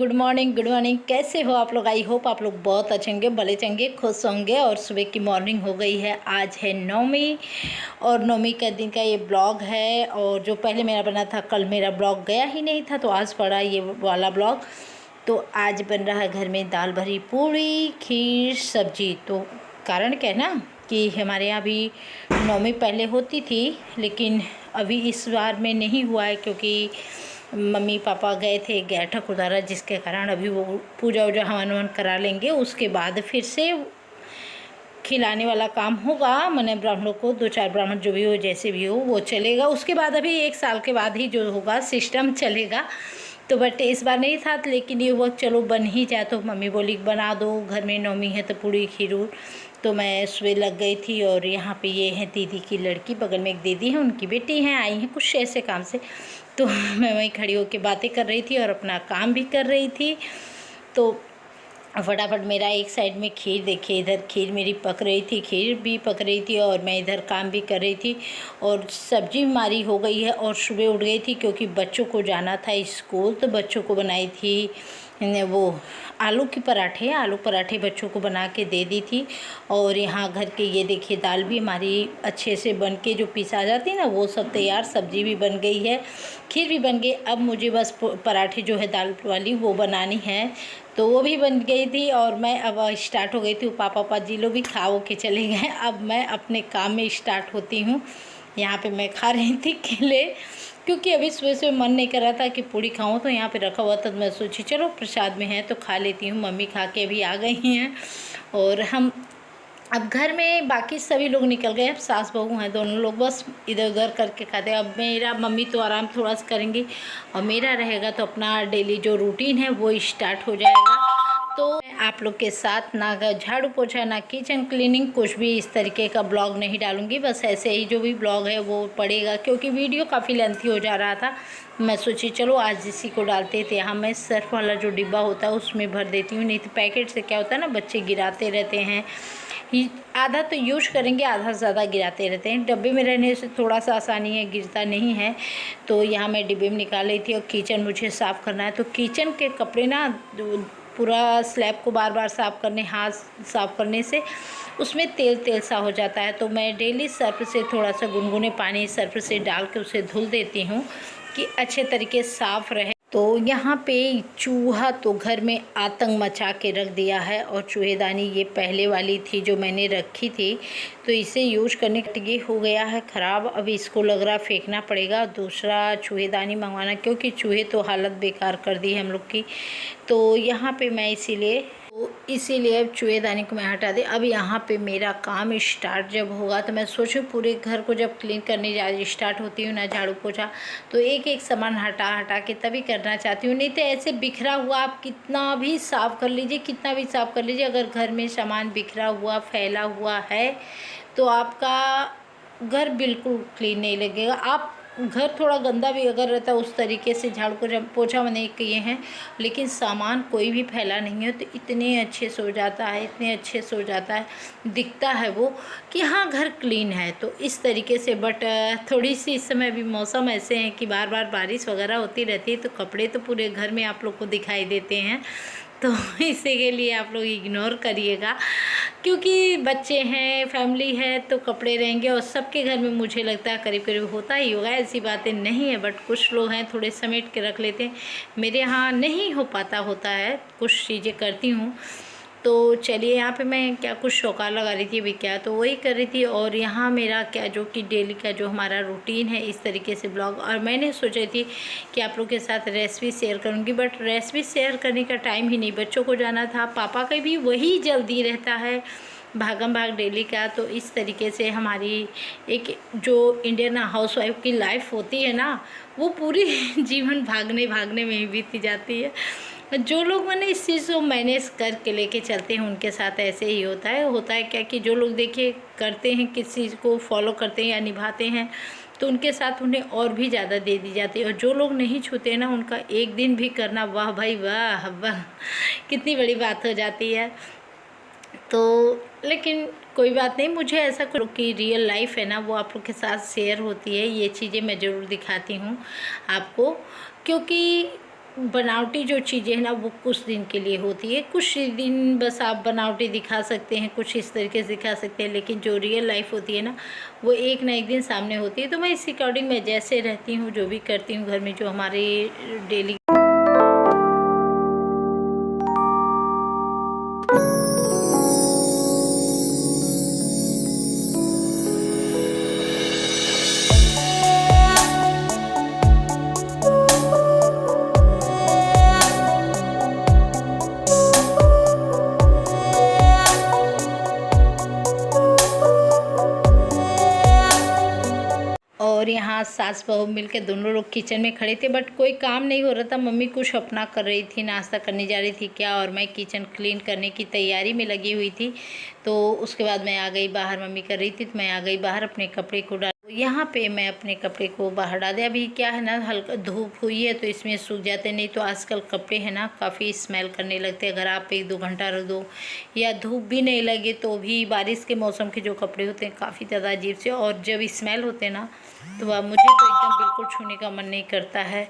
Good morning. Good morning. कैसे हो आप लोग? आई होप आप लोग बहुत अच्छे होंगे, भले चंगे, खुश होंगे। और सुबह की मॉर्निंग हो गई है। आज है नौमी और नौमी का दिन का ये ब्लॉग है। और जो पहले मेरा बना था, कल मेरा ब्लॉग गया ही नहीं था, तो आज पड़ा ये वाला ब्लॉग। तो आज बन रहा है घर में दाल भरी पूड़ी, खीर, सब्जी। तो कारण क्या है ना कि हमारे यहाँ भी नौमी पहले होती थी, लेकिन अभी इस बार में नहीं हुआ है, क्योंकि मम्मी पापा गए थे गैठक उतारा, जिसके कारण अभी वो पूजा वूजा हवन ववन करा लेंगे। उसके बाद फिर से खिलाने वाला काम होगा। मैंने ब्राह्मणों को 2-4 ब्राह्मण जो भी हो, जैसे भी हो, वो चलेगा। उसके बाद अभी 1 साल के बाद ही जो होगा सिस्टम चलेगा। तो बट इस बार नहीं था, लेकिन ये वक्त चलो बन ही जाए। तो मम्मी बोली बना दो, घर में नौमी है तो पूड़ी खीरूर। तो मैं सुबह लग गई थी। और यहाँ पे ये है दीदी की लड़की, बगल में एक दीदी है, उनकी बेटी हैं, आई हैं कुछ ऐसे काम से। तो मैं वहीं खड़ी होकर बातें कर रही थी और अपना काम भी कर रही थी। तो फटाफट मेरा एक साइड में खीर, देखिए इधर खीर मेरी पक रही थी, खीर भी पक रही थी और मैं इधर काम भी कर रही थी। और सब्जी हमारी हो गई है। और सुबह उठ गई थी क्योंकि बच्चों को जाना था स्कूल, तो बच्चों को बनाई थी वो आलू पराठे बच्चों को बना के दे दी थी। और यहाँ घर के ये देखिए दाल भी हमारी अच्छे से बन के जो पिसा जाती है ना, वो सब तैयार, सब्जी भी बन गई है, खीर भी बन गई। अब मुझे बस पराठे जो है दाल वाली वो बनानी है, तो वो भी बन गई थी। और मैं अब स्टार्ट हो गई थी। पापा जी लोग भी खा के चले गए। अब मैं अपने काम में स्टार्ट होती हूँ। यहाँ पे मैं खा रही थी केले, क्योंकि अभी सुबह से मन नहीं कर रहा था कि पूड़ी खाऊं। तो यहाँ पे रखा हुआ था, तो मैं सोची चलो प्रसाद में है तो खा लेती हूँ। मम्मी खा के अभी आ गई हैं। और हम अब घर में बाकी सभी लोग निकल गए। अब सास बहू हैं दोनों लोग, बस इधर उधर करके खाते हैं। अब मेरा मम्मी तो आराम थोड़ा सा करेंगी और मेरा रहेगा तो अपना डेली जो रूटीन है वो स्टार्ट हो जाएगा। तो आप लोग के साथ ना झाड़ू पोछा, ना किचन क्लीनिंग, कुछ भी इस तरीके का ब्लॉग नहीं डालूंगी। बस ऐसे ही जो भी ब्लॉग है वो पड़ेगा, क्योंकि वीडियो काफ़ी लेंथी हो जा रहा था। मैं सोची चलो आज इसी को डालते थे। यहाँ मैं सर्फ वाला जो डिब्बा होता है उसमें भर देती हूँ, नहीं तो पैकेट से क्या होता है ना, बच्चे गिराते रहते हैं। आधा तो यूज करेंगे, आधा ज़्यादा गिराते रहते हैं। डब्बे में रहने से थोड़ा सा आसानी है, गिरता नहीं है। तो यहाँ मैं डिब्बे में निकाल रही थी। और किचन मुझे साफ़ करना है, तो किचन के कपड़े ना पूरा स्लैब को बार बार साफ़ करने, हाथ साफ़ करने से उसमें तेल तेल सा हो जाता है। तो मैं डेली सर्फ से थोड़ा सा गुनगुने पानी सर्फ से डाल के उसे धुल देती हूँ कि अच्छे तरीके साफ़ रहे। तो यहाँ पे चूहा तो घर में आतंक मचा के रख दिया है। और चूहेदानी ये पहले वाली थी जो मैंने रखी थी, तो इसे यूज करने के ये हो गया है ख़राब। अब इसको लग रहा फेंकना पड़ेगा, दूसरा चूहेदानी मंगवाना, क्योंकि चूहे तो हालत बेकार कर दी है हम लोग की। तो यहाँ पे मैं इसीलिए अब चूहेदानी को मैं हटा दी। अब यहाँ पे मेरा काम स्टार्ट जब होगा, तो मैं सोचूं पूरे घर को जब क्लीन करने स्टार्ट होती हूँ ना, झाड़ू पोछा, तो एक एक सामान हटा हटा के तभी करना चाहती हूँ। नहीं तो ऐसे बिखरा हुआ आप कितना भी साफ़ कर लीजिए, अगर घर में सामान बिखरा हुआ फैला हुआ है तो आपका घर बिल्कुल क्लीन नहीं लगेगा। आप घर थोड़ा गंदा भी अगर रहता है, उस तरीके से झाड़ू को पोछा मैंने किए हैं, लेकिन सामान कोई भी फैला नहीं है तो इतने अच्छे से हो जाता है, दिखता है वो कि हाँ घर क्लीन है। तो इस तरीके से। बट थोड़ी सी इस समय भी मौसम ऐसे हैं कि बार बार बारिश वगैरह होती रहती है, तो कपड़े तो पूरे घर में आप लोग को दिखाई देते हैं। तो इसी के लिए आप लोग इग्नोर करिएगा, क्योंकि बच्चे हैं, फैमिली है, तो कपड़े रहेंगे। और सबके घर में मुझे लगता है करीब करीब होता ही होगा, ऐसी बातें नहीं है। बट कुछ लोग हैं थोड़े समेट के रख लेते हैं, मेरे यहाँ नहीं हो पाता होता है, कुछ चीज़ें करती हूँ। तो चलिए, यहाँ पे मैं क्या कुछ शौकार लगा रही थी अभी, क्या तो वही कर रही थी। और यहाँ मेरा क्या जो कि डेली का जो हमारा रूटीन है, इस तरीके से ब्लॉग। और मैंने सोची थी कि आप लोग के साथ रेसिपी शेयर करूँगी, बट रेसिपी शेयर करने का टाइम ही नहीं, बच्चों को जाना था, पापा का भी वही जल्दी रहता है, भागम भाग डेली का। तो इस तरीके से हमारी एक जो इंडियन हाउसवाइफ की लाइफ होती है ना, वो पूरी जीवन भागने भागने में ही बीती जाती है। जो लोग मैंने इस चीज़ को मैनेज करके लेके चलते हैं, उनके साथ ऐसे ही होता है क्या कि जो लोग देखिए करते हैं, किस चीज़ को फॉलो करते हैं या निभाते हैं, तो उनके साथ उन्हें और भी ज़्यादा दे दी जाती है। और जो लोग नहीं छूते ना, उनका एक दिन भी करना, वाह भाई वाह वाह, कितनी बड़ी बात हो जाती है। तो लेकिन कोई बात नहीं, मुझे ऐसा कि रियल लाइफ है ना, वो आप लोग के साथ शेयर होती है। ये चीज़ें मैं ज़रूर दिखाती हूँ आपको, क्योंकि बनावटी जो चीज़ें हैं ना वो कुछ दिन के लिए होती है, कुछ दिन बस आप बनावटी दिखा सकते हैं, कुछ इस तरीके से दिखा सकते हैं, लेकिन जो रियल लाइफ होती है ना वो एक ना एक दिन सामने होती है। तो मैं इस अकॉर्डिंग मैं जैसे रहती हूँ, जो भी करती हूँ घर में, जो हमारे डेली और यहाँ सास बहू मिलकर दोनों लोग किचन में खड़े थे, बट कोई काम नहीं हो रहा था। मम्मी कुछ अपना कर रही थी, नाश्ता करने जा रही थी क्या, और मैं किचन क्लीन करने की तैयारी में लगी हुई थी। तो उसके बाद मैं आ गई बाहर, मम्मी कर रही थी तो मैं आ गई बाहर अपने कपड़े को डाल। यहाँ पे मैं अपने कपड़े को बाहर डाल दिया। अभी क्या है ना, हल्का धूप हुई है तो इसमें सूख जाते, नहीं तो आजकल कपड़े हैं ना काफ़ी स्मेल करने लगते हैं। अगर आप 1-2 घंटा रख दो या धूप भी नहीं लगे तो भी, बारिश के मौसम के जो कपड़े होते हैं काफ़ी ज़्यादा अजीब से, और जब स्मेल होते हैं ना तो वह मुझे तो एकदम बिल्कुल छूने का मन नहीं करता है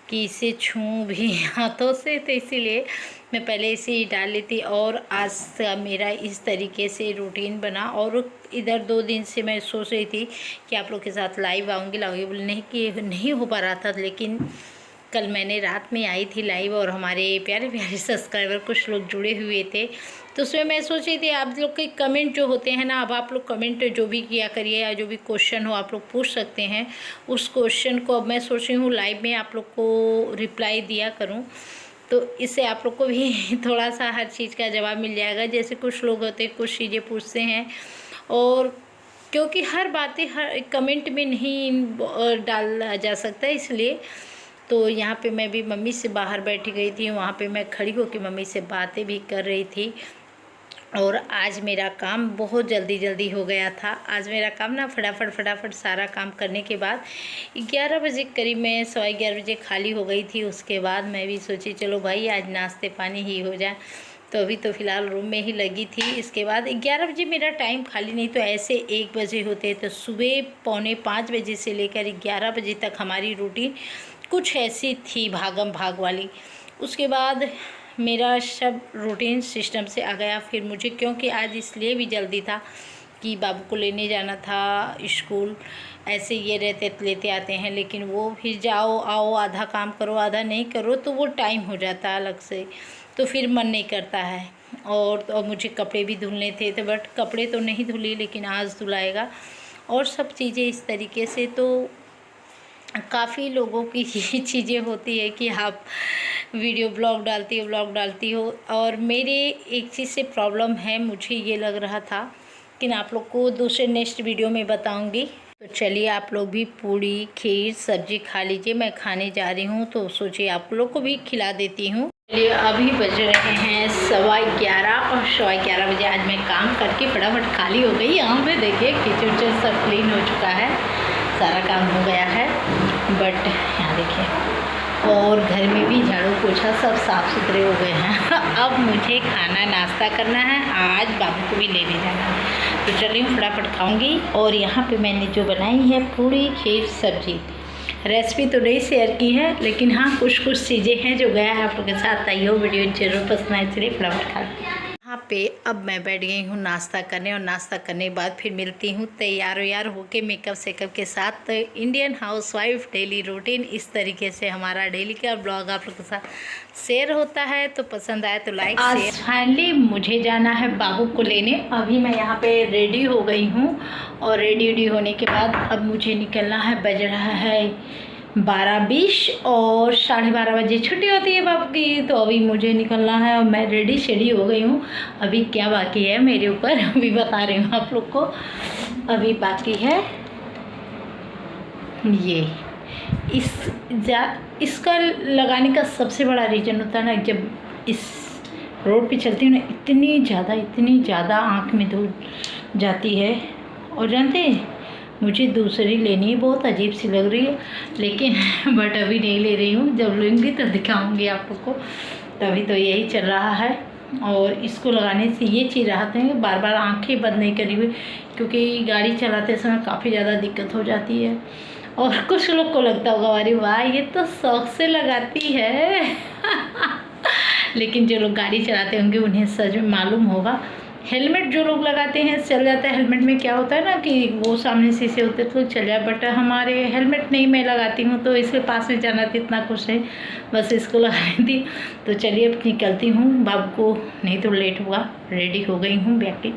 कि इसे छूं भी हाथों से। तो इसीलिए मैं पहले इसे ही डाल लेती। और आज का मेरा इस तरीके से रूटीन बना। और इधर 2 दिन से मैं सोच रही थी कि आप लोग के साथ लाइव आऊँगी बोले नहीं कि नहीं हो पा रहा था, लेकिन कल मैंने रात में आई थी लाइव और हमारे प्यारे प्यारे सब्सक्राइबर कुछ लोग जुड़े हुए थे। तो उसमें मैं सोच रही थी आप लोग के कमेंट जो होते हैं ना, अब आप लोग कमेंट जो भी किया करिए या जो भी क्वेश्चन हो आप लोग पूछ सकते हैं। उस क्वेश्चन को अब मैं सोच रही हूँ लाइव में आप लोग को रिप्लाई दिया करूँ, तो इससे आप लोग को भी थोड़ा सा हर चीज़ का जवाब मिल जाएगा। जैसे कुछ लोग होते हैं कुछ चीज़ें पूछते हैं, और क्योंकि हर बातें हर कमेंट में नहीं डाला जा सकता, इसलिए तो यहाँ पे मैं भी मम्मी से बाहर बैठी गई थी, वहाँ पे मैं खड़ी होकर मम्मी से बातें भी कर रही थी। और आज मेरा काम बहुत जल्दी हो गया था। आज मेरा काम ना फटाफट सारा काम करने के बाद 11 बजे करीब मैं 11:15 बजे खाली हो गई थी। उसके बाद मैं भी सोची चलो भाई आज नाश्ते पानी ही हो जाए, तो अभी तो फ़िलहाल रूम में ही लगी थी। इसके बाद 11 बजे मेरा टाइम खाली नहीं तो ऐसे 1 बजे होते, तो सुबह 4:45 बजे से लेकर 11 बजे तक हमारी रूटीन कुछ ऐसी थी भागम भाग वाली। उसके बाद मेरा सब रूटीन सिस्टम से आ गया। फिर मुझे क्योंकि आज इसलिए भी जल्दी था कि बाबू को लेने जाना था स्कूल, ऐसे ये रहते लेते आते हैं, लेकिन वो फिर जाओ आओ आधा काम करो आधा नहीं करो तो वो टाइम हो जाता है अलग से, तो फिर मन नहीं करता है। और मुझे कपड़े भी धुलने थे तो बट कपड़े तो नहीं धुली, लेकिन आज धुलाएगा और सब चीज़ें इस तरीके से। तो काफ़ी लोगों की ये चीज़ें होती है कि आप वीडियो ब्लॉग डालती हो, और मेरे एक चीज़ से प्रॉब्लम है, मुझे ये लग रहा था कि आप लोग को दूसरे नेक्स्ट वीडियो में बताऊंगी। तो चलिए आप लोग भी पूड़ी खीर सब्जी खा लीजिए, मैं खाने जा रही हूँ तो सोचिए आप लोग को भी खिला देती हूँ। चलिए अभी बज रहे हैं 11:15 और 11:15 बजे आज मैं काम करके फटाफट खाली हो गई। यहाँ पे देखिए किचन सब क्लीन हो चुका है, सारा काम हो गया है, बट यहाँ देखिए और घर में भी झाड़ू पोछा सब साफ़ सुथरे हो गए हैं। अब मुझे खाना नाश्ता करना है, आज बाबू को भी लेने जाना है, तो चलिए फटाफट खाऊंगी। और यहाँ पे मैंने जो बनाई है पूड़ी खीर सब्जी, रेसिपी तो नहीं शेयर की है, लेकिन हाँ कुछ चीज़ें हैं जो गया है आप लोगों के साथ। आई हो वीडियो जरूर पसंद आए, चलिए फटाफट खा। यहाँ पे अब मैं बैठ गई हूँ नाश्ता करने, और नाश्ता करने के बाद फिर मिलती हूँ तैयार होके मेकअप सेकअप के साथ। तो इंडियन हाउसवाइफ डेली रूटीन इस तरीके से हमारा डेली का ब्लॉग आप लोग के साथ शेयर होता है। तो पसंद आए तो लाइक शेयर। फाइनली मुझे जाना है बाबू को लेने। अभी मैं यहाँ पे रेडी हो गई हूँ, और रेडी होने के बाद अब मुझे निकलना है। बज रहा है 12:20 और 12:30 बजे छुट्टी होती है बाबू की, तो अभी मुझे निकलना है और मैं रेडी शेडी हो गई हूँ। अभी क्या बाकी है मेरे ऊपर अभी बता रही हूँ आप लोग को। अभी बाकी है ये इसका लगाने का सबसे बड़ा रीज़न होता है ना, जब इस रोड पे चलती हूँ ना इतनी ज़्यादा आँख में धूल जाती है। और जानते हैं मुझे दूसरी लेनी है, बहुत अजीब सी लग रही है, लेकिन बट अभी नहीं ले रही हूँ, जब लूँगी तो दिखाऊंगी आप लोग को। तभी तो यही चल रहा है। और इसको लगाने से ये चीज़ राहत है, बार बार आंखें बंद नहीं करी हुई, क्योंकि गाड़ी चलाते समय काफ़ी ज़्यादा दिक्कत हो जाती है। और कुछ लोग को लगता होगा अरे वाह ये तो शौक से लगाती है लेकिन जो लोग गाड़ी चलाते होंगे उन्हें सच में मालूम होगा। हेलमेट जो लोग लगाते हैं चल जाता है। हेलमेट में क्या होता है ना कि वो सामने शीशे होते तो चल जाए, बट हमारे हेलमेट नहीं मैं लगाती हूँ, तो इसके पास में जाना तो इतना खुश है, बस इसको लगा रही थी। तो चलिए अब निकलती हूँ, बाबू को नहीं तो लेट होगा। रेडी हो गई हूँ बैग की।